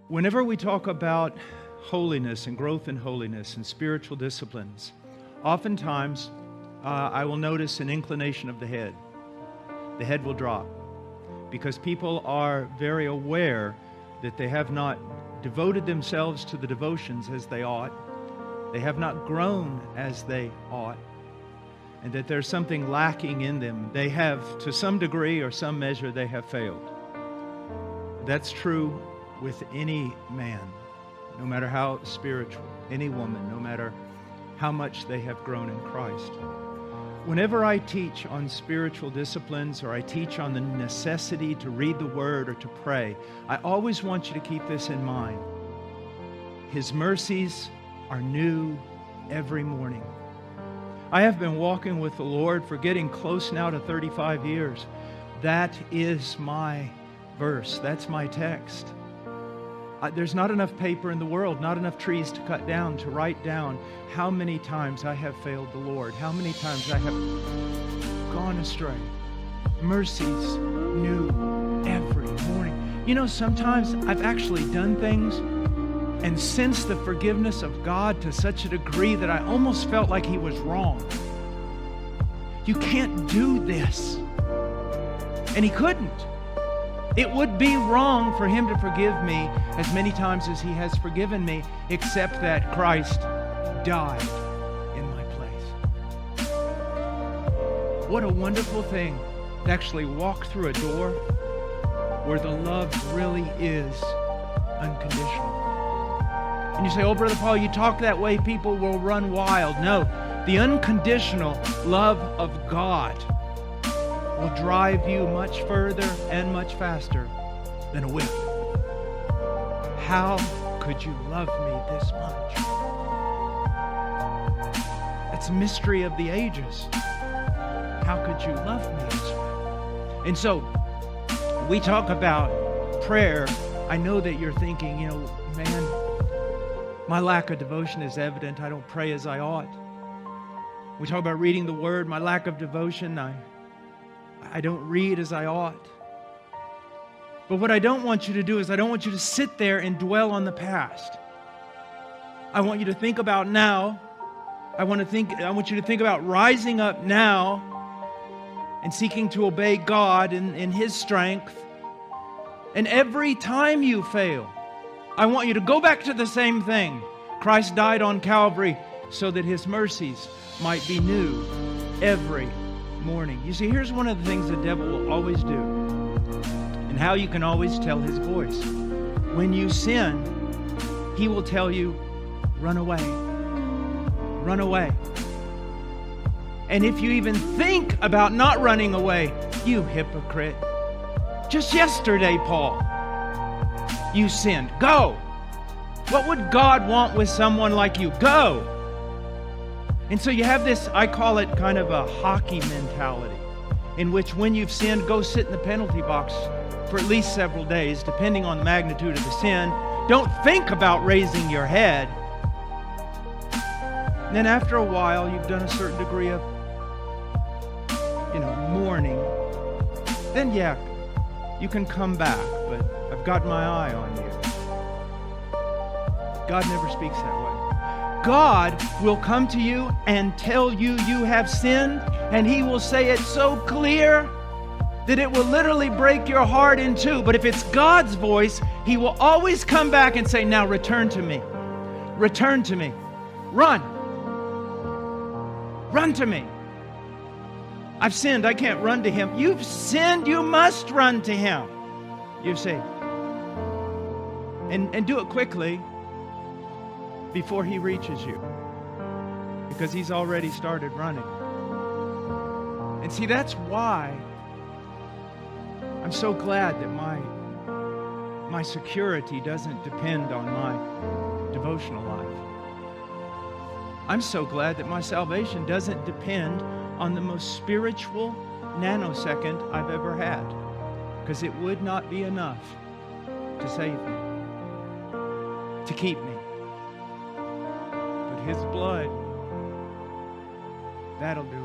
Whenever we talk about holiness and growth in holiness and spiritual disciplines, oftentimes I will notice an inclination of the head. The head will drop because people are very aware that they have not devoted themselves to the devotions as they ought. They have not grown as they ought, and that there's something lacking in them. They have, to some degree or some measure, they have failed. That's true with any man, no matter how spiritual, any woman, no matter how much they have grown in Christ. Whenever I teach on spiritual disciplines or I teach on the necessity to read the Word or to pray, I always want you to keep this in mind. His mercies are new every morning. I have been walking with the Lord for getting close now to 35 years. That is my verse. That's my text. There's not enough paper in the world, not enough trees to cut down, to write down how many times I have failed the Lord, how many times I have gone astray. Mercies new every morning. You know, sometimes I've actually done things and sensed the forgiveness of God to such a degree that I almost felt like He was wrong. You can't do this. And He couldn't. It would be wrong for Him to forgive me as many times as He has forgiven me, except that Christ died in my place. What a wonderful thing to actually walk through a door where the love really is unconditional. And you say, "Oh, Brother Paul, you talk that way, people will run wild." No, the unconditional love of God will drive you much further and much faster than a whip. How could you love me this much? It's a mystery of the ages. How could you love me this way? And so, we talk about prayer. I know that you're thinking, man, my lack of devotion is evident. I don't pray as I ought. We talk about reading the Word. My lack of devotion, I don't read as I ought. But what I don't want you to do is I don't want you to sit there and dwell on the past. I want you to think about now. I want you to think about rising up now and seeking to obey God in His strength. And every time you fail, I want you to go back to the same thing. Christ died on Calvary so that His mercies might be new every morning. You see, here's one of the things the devil will always do, and how you can always tell his voice. When you sin, he will tell you, run away. Run away. And if you even think about not running away, you hypocrite. Just yesterday, Paul, you sinned. Go. What would God want with someone like you? Go. And so you have this, I call it kind of a hockey mentality, in which when you've sinned, go sit in the penalty box for at least several days, depending on the magnitude of the sin. Don't think about raising your head. And then after a while, you've done a certain degree of, mourning. Then, you can come back, but I've got my eye on you. God never speaks that way. God will come to you and tell you you have sinned, and He will say it so clear that it will literally break your heart in two. But if it's God's voice, He will always come back and say, now return to me. Return to me. Run. Run to me. I've sinned. I can't run to Him. You've sinned. You must run to Him. You see. And do it quickly before He reaches you, because He's already started running. And see, that's why I'm so glad that my security doesn't depend on my devotional life. I'm so glad that my salvation doesn't depend on the most spiritual nanosecond I've ever had, because it would not be enough to save me, to keep me. But His blood, that'll do it.